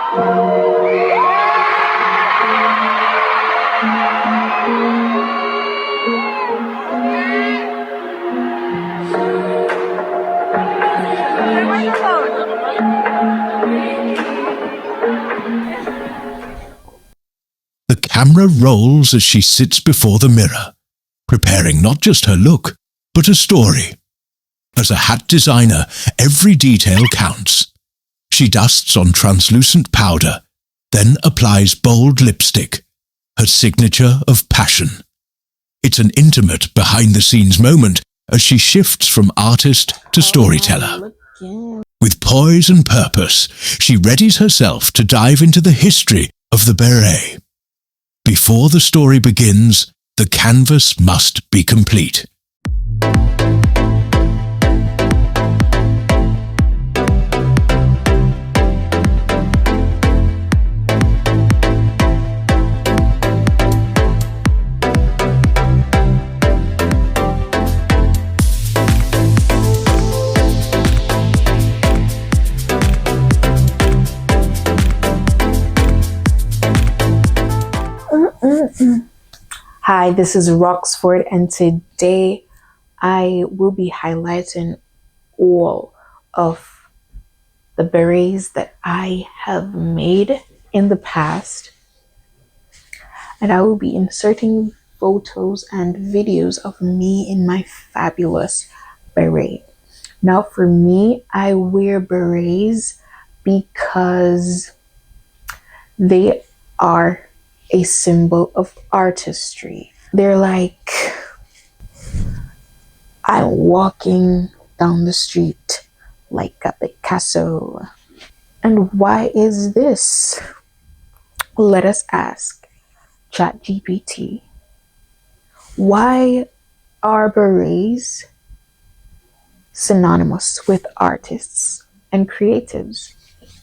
The camera rolls as she sits before the mirror, preparing not just her look, but a story. As a hat designer, every detail counts. She dusts on translucent powder, then applies bold lipstick, her signature of passion. It's an intimate behind-the-scenes moment as she shifts from artist to storyteller. With poise and purpose, she readies herself to dive into the history of the beret. Before the story begins, the canvas must be complete. Hi, this is Rohxford, and today I will be highlighting all of the berets that I have made in the past, and I will be inserting photos and videos of me in my fabulous beret. Now for me, I wear berets because they are a symbol of artistry. They're like I'm walking down the street like a Picasso. And why is this? Let us ask ChatGPT. Why are berets synonymous with artists and creatives?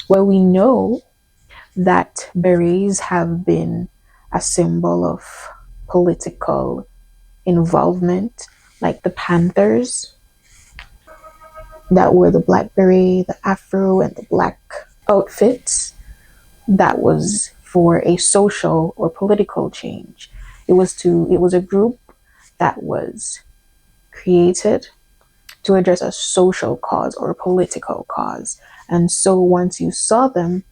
Well, we know that berets have been a symbol of political involvement, like the Panthers that wore the black beret, the afro, and the black outfits. That was for a social or political change. It was a group that was created to address a social cause or a political cause. And so once you saw them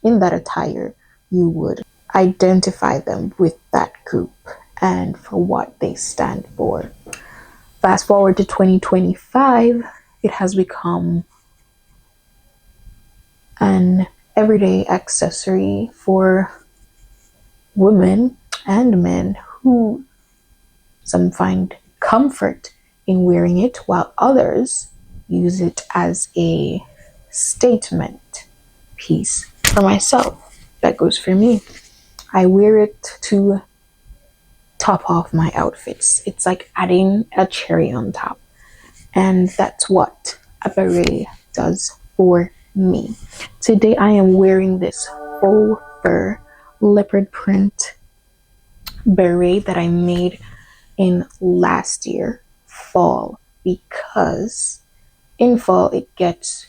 in that attire, you would identify them with that group and for what they stand for. Fast forward to 2025, it has become an everyday accessory for women and men who some find comfort in wearing it, while others use it as a statement piece. For myself, that goes for me. I wear it to top off my outfits. It's like adding a cherry on top. And that's what a beret does for me. Today I am wearing this faux fur leopard print beret that I made in last year, fall, because in fall it gets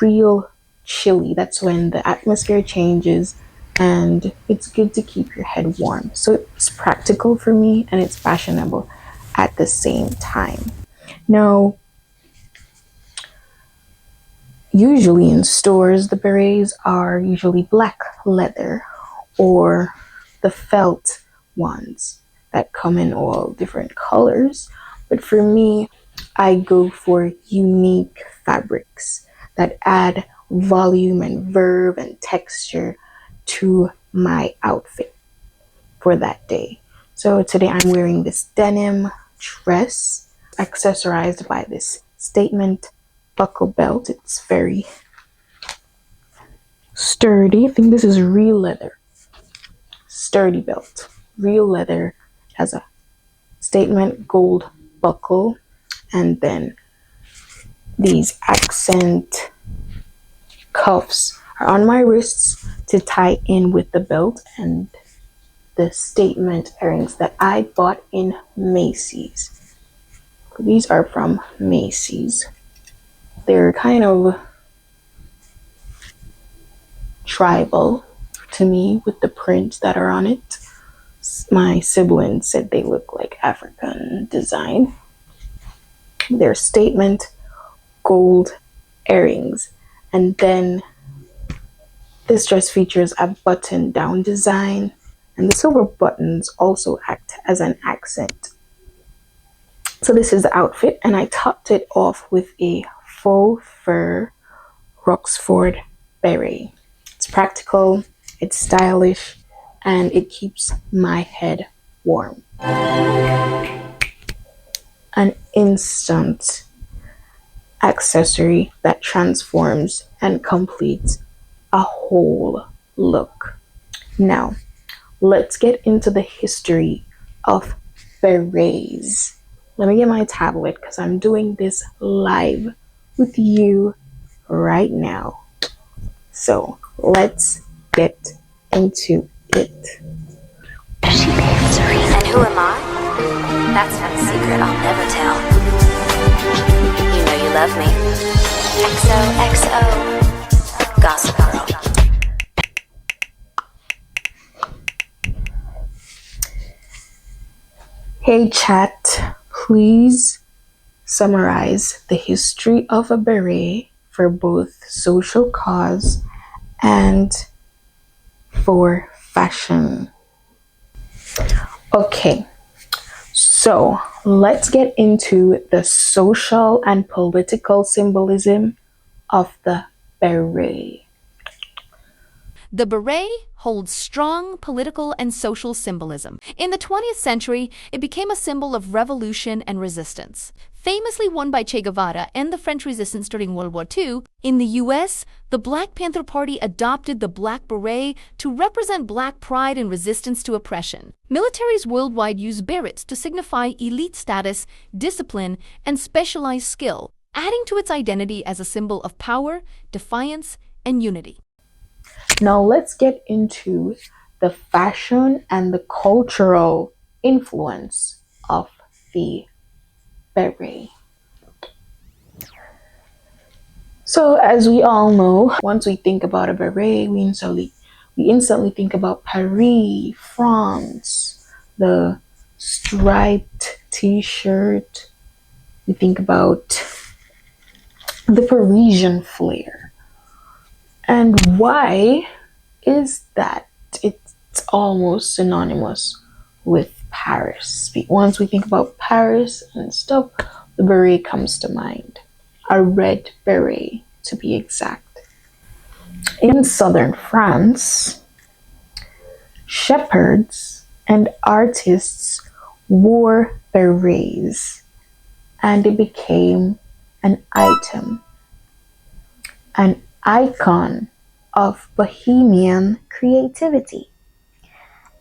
real chilly. That's when the atmosphere changes and it's good to keep your head warm. So it's practical for me and it's fashionable at the same time. Now, usually in stores, the berets are usually black leather or the felt ones that come in all different colors. But for me, I go for unique fabrics that add volume and verve and texture to my outfit for that day. So today I'm wearing this denim dress accessorized by this statement buckle belt. It's very sturdy. I think this is real leather. Sturdy belt. Real leather. Has a statement gold buckle, and then these accent cuffs are on my wrists to tie in with the belt and the statement earrings that I bought in Macy's. These are from Macy's. They're kind of tribal to me with the prints that are on it. My siblings said they look like African design. Their statement, gold earrings. And then this dress features a button down design, and the silver buttons also act as an accent. So this is the outfit, and I topped it off with a faux fur Rohxford beret. It's practical, it's stylish, and it keeps my head warm. An instant accessory that transforms and completes a whole look. Now, let's get into the history of berets. Let me get my tablet because I'm doing this live with you right now. So let's get into it. She answering. And who am I? That's not a secret I'll never tell. You know you love me. XOXO. Gossip Girl. Hey chat, please summarize the history of a beret for both social cause and for fashion. Okay, so let's get into the social and political symbolism of the beret. The beret holds strong political and social symbolism. In the 20th century, it became a symbol of revolution and resistance. Famously worn by Che Guevara and the French resistance during World War II, in the US, the Black Panther Party adopted the black beret to represent black pride and resistance to oppression. Militaries worldwide use berets to signify elite status, discipline, and specialized skill, adding to its identity as a symbol of power, defiance, and unity. Now let's get into the fashion and the cultural influence of the beret. So as we all know, once we think about a beret, we instantly think about Paris, France, the striped t-shirt. We think about the Parisian flair. And why is that? It's almost synonymous with Paris. Once we think about Paris and stuff, the beret comes to mind. A red beret, to be exact. In southern France, shepherds and artists wore berets, and it became an item, an icon of bohemian creativity.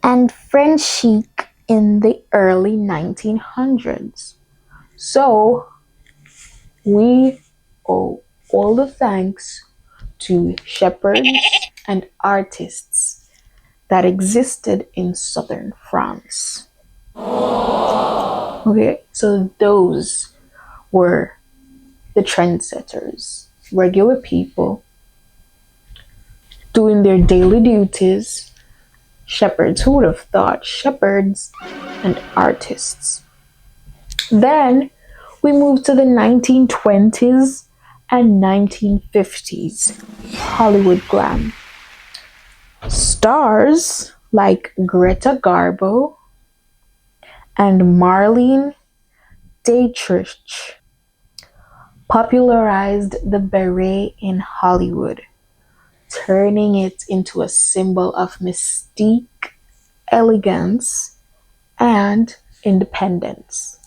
And French chic in the early 1900s. So we owe all the thanks to shepherds and artists that existed in southern France. Okay, so those were the trendsetters, regular people doing their daily duties. Shepherds, who would have thought? Shepherds and artists. Then we move to the 1920s and 1950s. Hollywood glam. Stars like Greta Garbo and Marlene Dietrich popularized the beret in Hollywood, turning it into a symbol of mystique, elegance, and independence.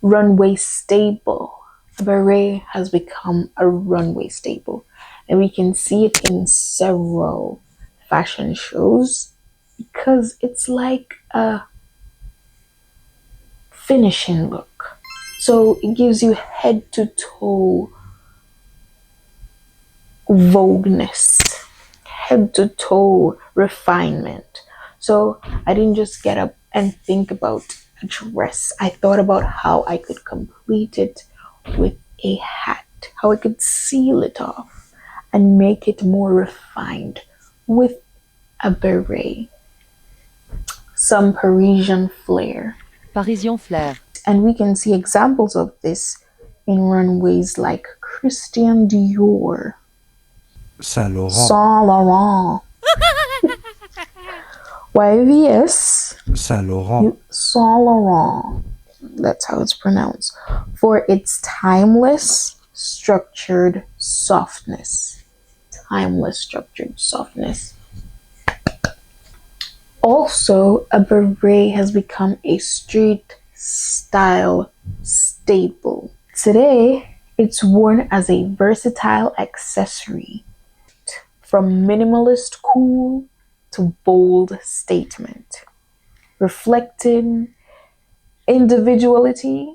Runway staple. A beret has become a runway staple, and we can see it in several fashion shows because it's like a finishing look. So it gives you head to toe vogueness. head to toe refinement. So I didn't just get up and think about a dress. I thought about how I could complete it with a hat, how I could seal it off and make it more refined with a beret, some Parisian flair. Parisien flair. And we can see examples of this in runways like Christian Dior, Saint Laurent. Saint Laurent, YVS, Saint Laurent. Saint Laurent. That's how it's pronounced. For its timeless, structured softness. Timeless, structured softness. Also, a beret has become a street style staple. Today, it's worn as a versatile accessory, from minimalist cool to bold statement, reflecting individuality,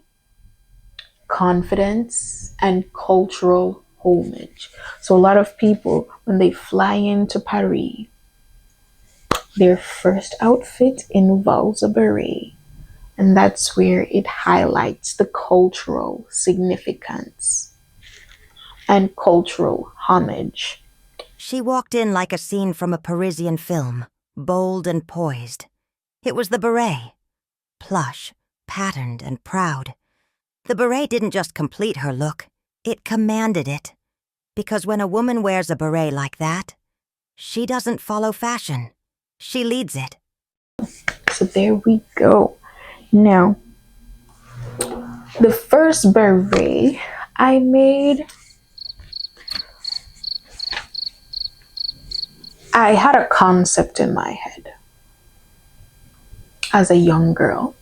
confidence, and cultural homage. So a lot of people, when they fly into Paris, their first outfit involves a beret. And that's where it highlights the cultural significance and cultural homage. She walked in like a scene from a Parisian film, bold and poised. It was the beret. Plush, patterned, and proud. The beret didn't just complete her look, it commanded it. Because when a woman wears a beret like that, she doesn't follow fashion. She leads it. So there we go. Now, the first beret I made, I had a concept in my head as a young girl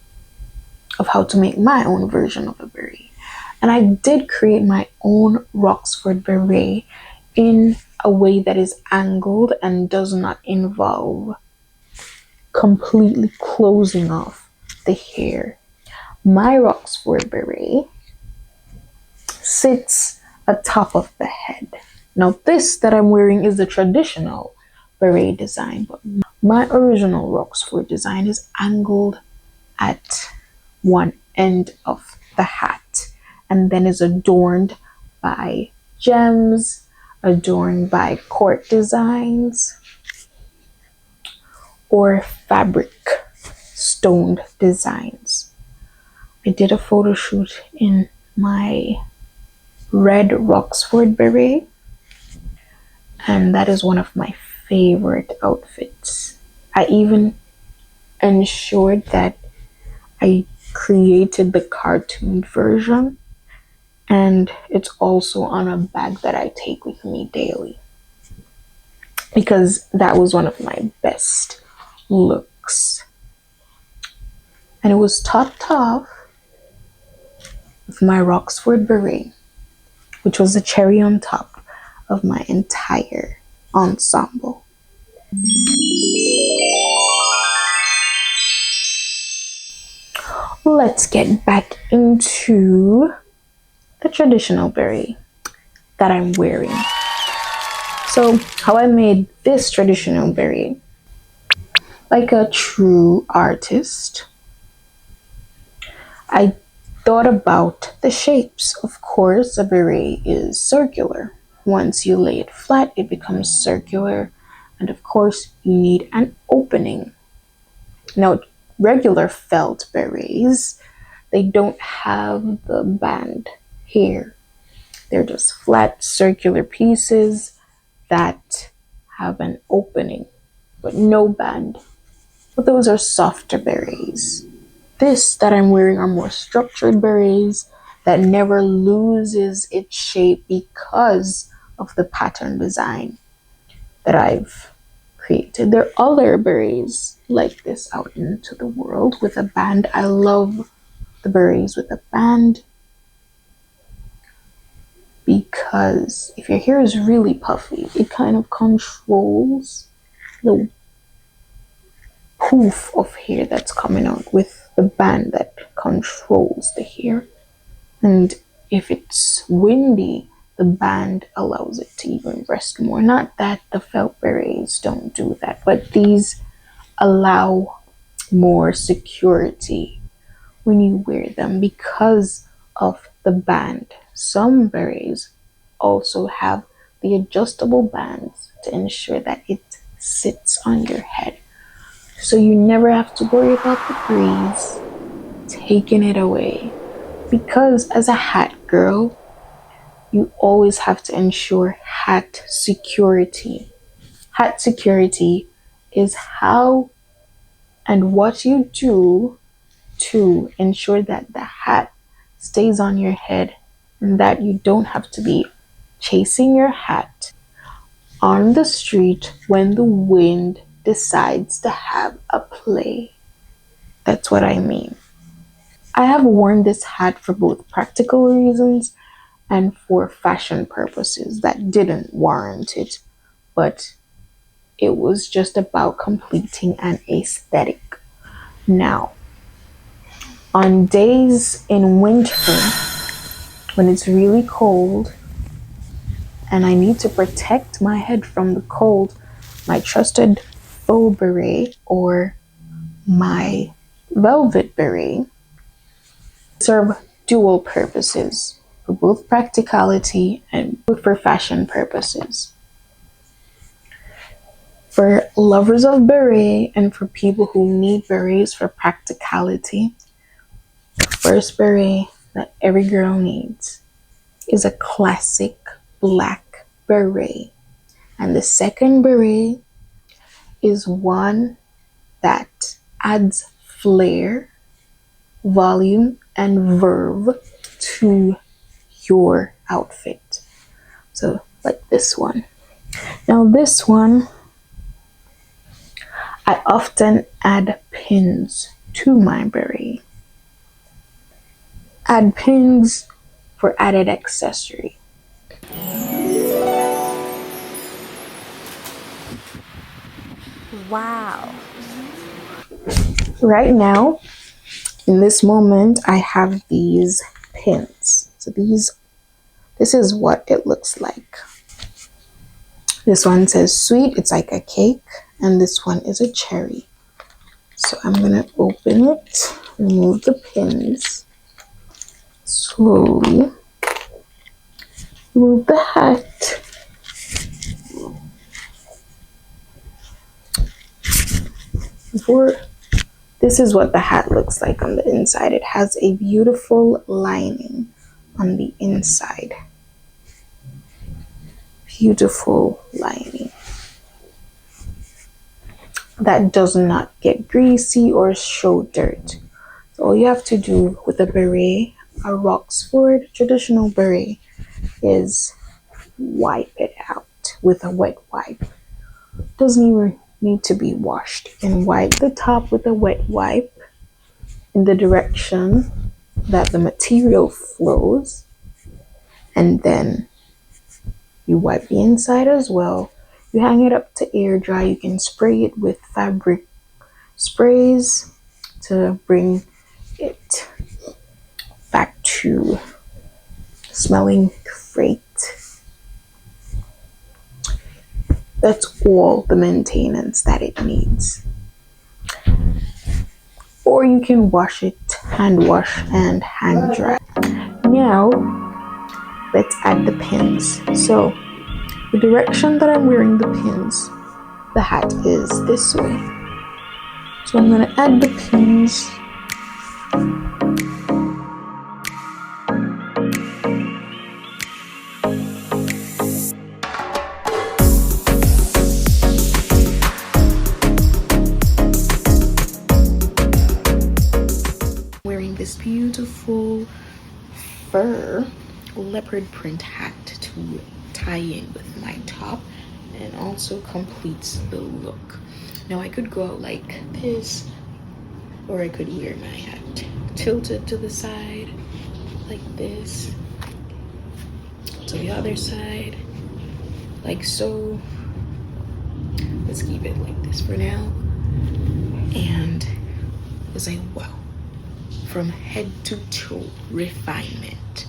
of how to make my own version of a beret. And I did create my own Rohxford beret in a way that is angled and does not involve completely closing off the hair. My Rohxford beret sits atop of the head. Now this that I'm wearing is the traditional beret design, but my original Rohxford design is angled at one end of the hat and then is adorned by gems, adorned by court designs, or fabric stoned designs. I did a photo shoot in my red Rohxford beret, and that is one of my favorite outfits. I even ensured that I created the cartoon version, and it's also on a bag that I take with me daily because that was one of my best looks. And it was topped off with my Rohxford beret, which was the cherry on top of my entire ensemble. Let's get back into the traditional beret that I'm wearing. So how I made this traditional beret, like a true artist, I thought about the shapes. Of course, a beret is circular. Once you lay it flat, it becomes circular. And of course, you need an opening. Now, regular felt berets, they don't have the band here. They're just flat circular pieces that have an opening, but no band. But those are softer berets. This that I'm wearing are more structured berets that never loses its shape because of the pattern design that I've created. There are other berets like this out into the world with a band. I love the berets with a band because if your hair is really puffy, it kind of controls the poof of hair that's coming out with the band that controls the hair. And if it's windy, the band allows it to even rest more. Not that the felt berets don't do that, but these allow more security when you wear them because of the band. Some berets also have the adjustable bands to ensure that it sits on your head. So you never have to worry about the breeze taking it away. Because as a hat girl, you always have to ensure hat security. Hat security is how and what you do to ensure that the hat stays on your head and that you don't have to be chasing your hat on the street when the wind decides to have a play. That's what I mean. I have worn this hat for both practical reasons and for fashion purposes that didn't warrant it, but it was just about completing an aesthetic. Now, on days in winter, when it's really cold and I need to protect my head from the cold, my trusted faux beret or my velvet beret serve dual purposes for both practicality and for fashion purposes. For lovers of beret and for people who need berets for practicality, the first beret that every girl needs is a classic black beret. And the second beret is one that adds flair, volume, and verve to your outfit. So like this one. Now this one, I often add pins to my beret. Add pins for added accessory. Wow. Right now, in this moment, I have these pins. So this is what it looks like. This one says sweet, it's like a cake, and this one is a cherry. So I'm gonna open it, remove the pins, slowly remove the hat. This is what the hat looks like on the inside. It has a beautiful lining on the inside. Beautiful lining that does not get greasy or show dirt. So all you have to do with a beret, a Rohxford traditional beret, is wipe it out with a wet wipe. Doesn't even need to be washed. You can wipe the top with a wet wipe in the direction that the material flows, and then you wipe the inside as well. You hang it up to air dry. You can spray it with fabric sprays to bring it back to smelling great. That's all the maintenance that it needs. Or you can wash it, hand wash and hang dry. Now, let's add the pins. So, the direction that I'm wearing the pins, the hat is this way. So I'm gonna add the pins. Wearing this beautiful fur leopard print hat to tie in with my top and also completes the look. Now I could go out like this, or I could wear my hat tilted to the side like this, to the other side like so. Let's keep it like this for now. And it's like, wow, from head to toe refinement.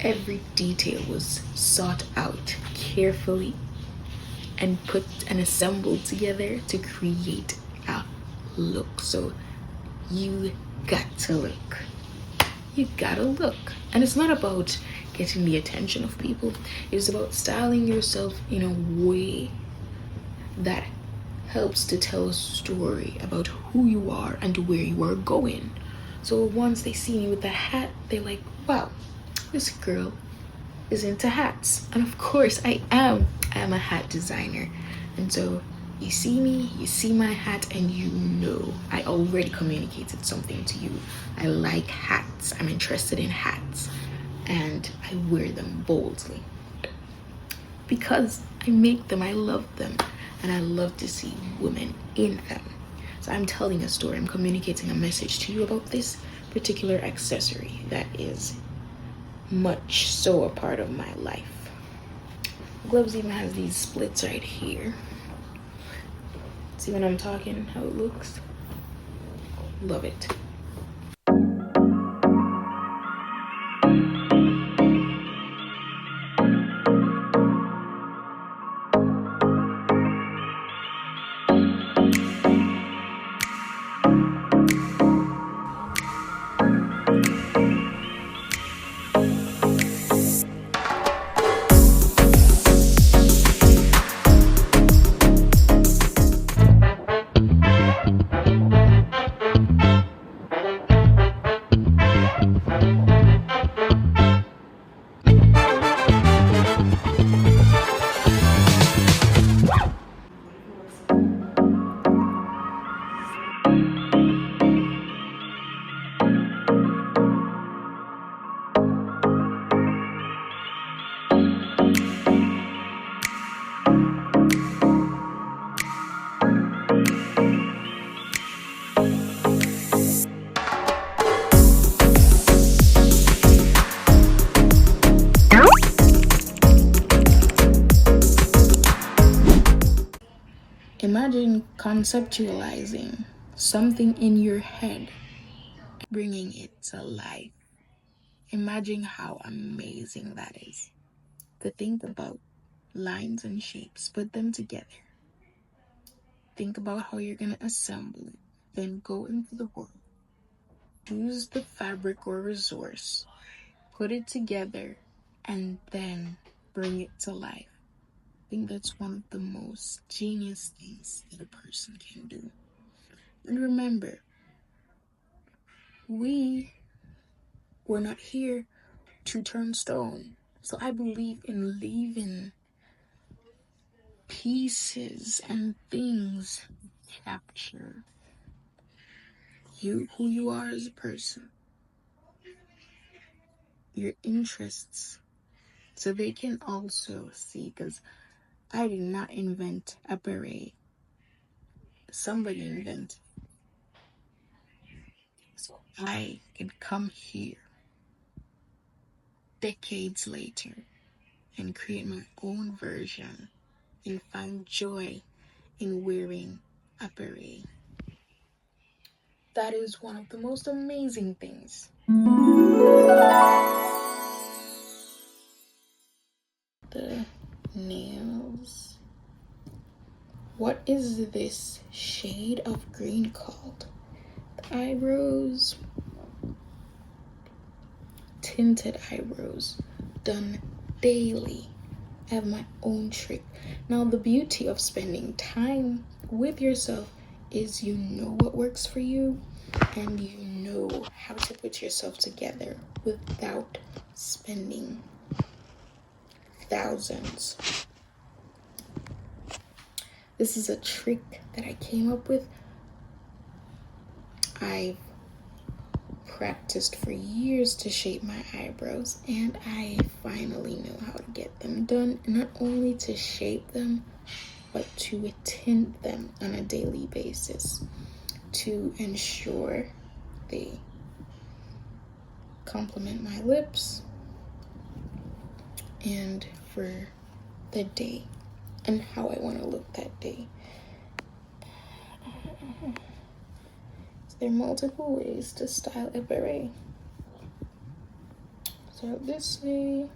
Every detail was sought out carefully and put and assembled together to create a look. So you got to look. You gotta look. And it's not about getting the attention of people. It's about styling yourself in a way that helps to tell a story about who you are and where you are going. So once they see me with the hat, they're like, wow, this girl is into hats. And of course I am a hat designer. And so you see me, you see my hat, and you know I already communicated something to you. I like hats. I'm interested in hats. And I wear them boldly. Because I make them, I love them. And I love to see women in them. So I'm telling a story. I'm communicating a message to you about this particular accessory that is much so a part of my life. Gloves even has these splits right here. See when I'm talking, how it looks? Love it. Imagine conceptualizing something in your head, bringing it to life. Imagine how amazing that is. To think about lines and shapes, put them together. Think about how you're going to assemble it. Then go into the world. Choose the fabric or resource. Put it together and then bring it to life. I think that's one of the most genius things that a person can do. And remember, we were not here to turn stone. So I believe in leaving pieces and things capture you, who you are as a person, your interests, so they can also see, because I did not invent a beret. Somebody invented it. So I can come here decades later and create my own version and find joy in wearing a beret. That is one of the most amazing things. The nails. What is this shade of green called? The eyebrows. Tinted eyebrows, done daily. I have my own trick. Now, the beauty of spending time with yourself is you know what works for you and you know how to put yourself together without spending thousands. This is a trick that I came up with. I've practiced for years to shape my eyebrows, and I finally know how to get them done. Not only to shape them, but to tint them on a daily basis to ensure they complement my lips and for the day and how I want to look that day. There are multiple ways to style a beret. start this way.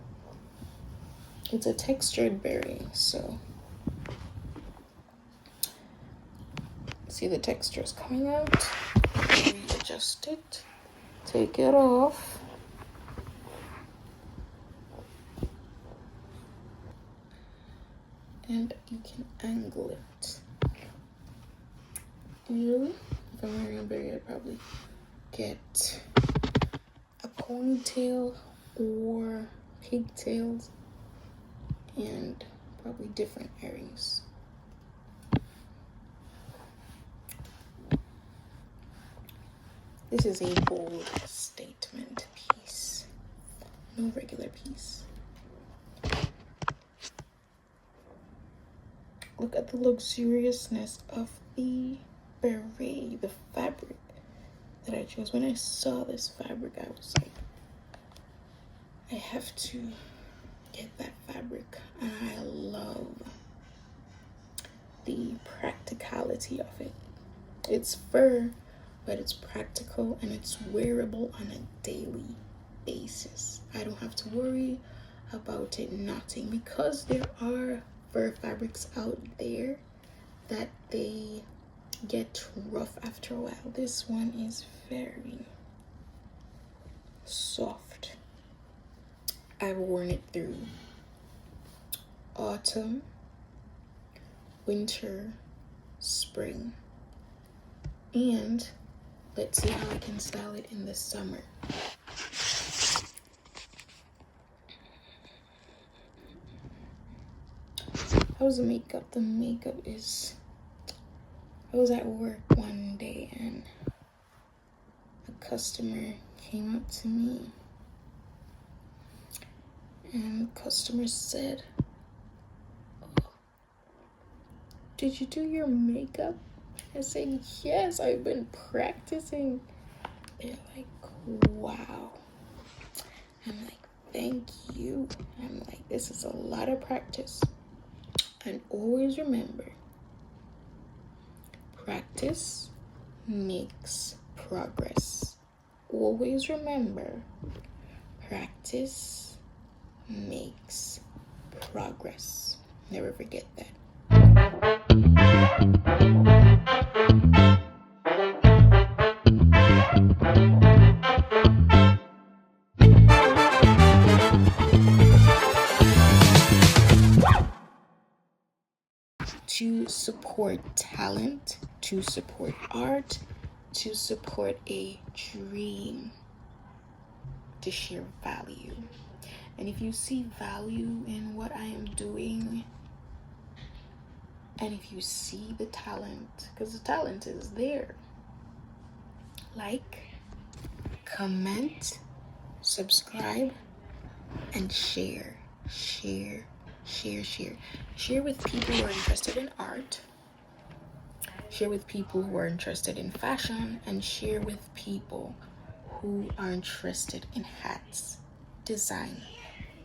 It's a textured berry, so see the texture is coming out. Readjust it, take it off. And you can angle it. Usually, if I'm wearing a beret, I'd probably get a ponytail or pigtails and probably different earrings. This is a bold statement piece, no regular piece. Look at the luxuriousness of the beret, the fabric that I chose. When I saw this fabric, I was like, I have to get that fabric. And I love the practicality of it. It's fur, but it's practical and it's wearable on a daily basis. I don't have to worry about it knotting, because there are fur fabrics out there that they get rough after a while. This one is very soft. I've worn it through autumn, winter, spring, and let's see how I can style it in the summer. How's the makeup? The makeup is, I was at work one day and a customer came up to me and the customer said, "Oh, did you do your makeup?" I said, "Yes, I've been practicing." They're like, "Wow." I'm like, "Thank you." I'm like, "This is a lot of practice." And always remember, practice makes progress. Always remember, practice makes progress. Never forget that. To support talent, to support art, to support a dream, to share value. And if you see value in what I am doing, and if you see the talent, because the talent is there, like, comment, subscribe, and share. Share with people who are interested in art, share with people who are interested in fashion, and share with people who are interested in hats, design,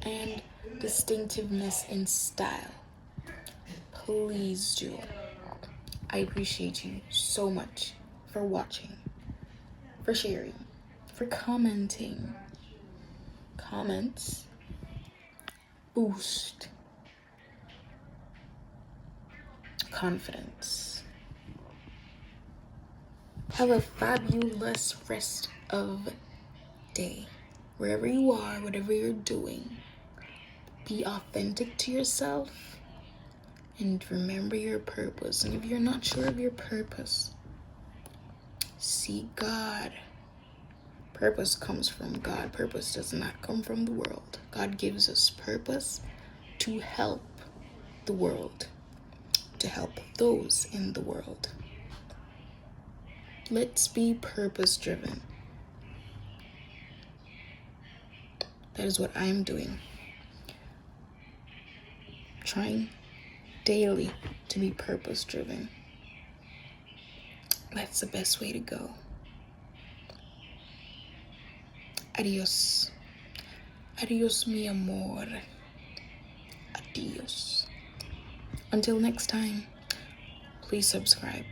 and distinctiveness in style. Please do. I appreciate you so much for watching, for sharing, for commenting. Comments boost confidence. Have a fabulous rest of day. Wherever you are, whatever you're doing, be authentic to yourself and remember your purpose. And if you're not sure of your purpose, seek God. Purpose comes from God. Purpose does not come from the world. God gives us purpose to help the world, to help those in the world. Let's be purpose-driven. That is what I'm doing. Trying daily to be purpose-driven. That's the best way to go. Adios. Adios, mi amor. Adios. Until next time, please subscribe.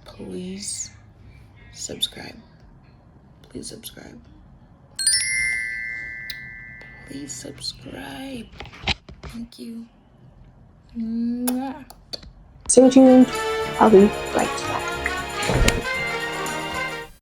Please subscribe. Please subscribe. please subscribe. Thank you. Mwah. Stay tuned. I'll be right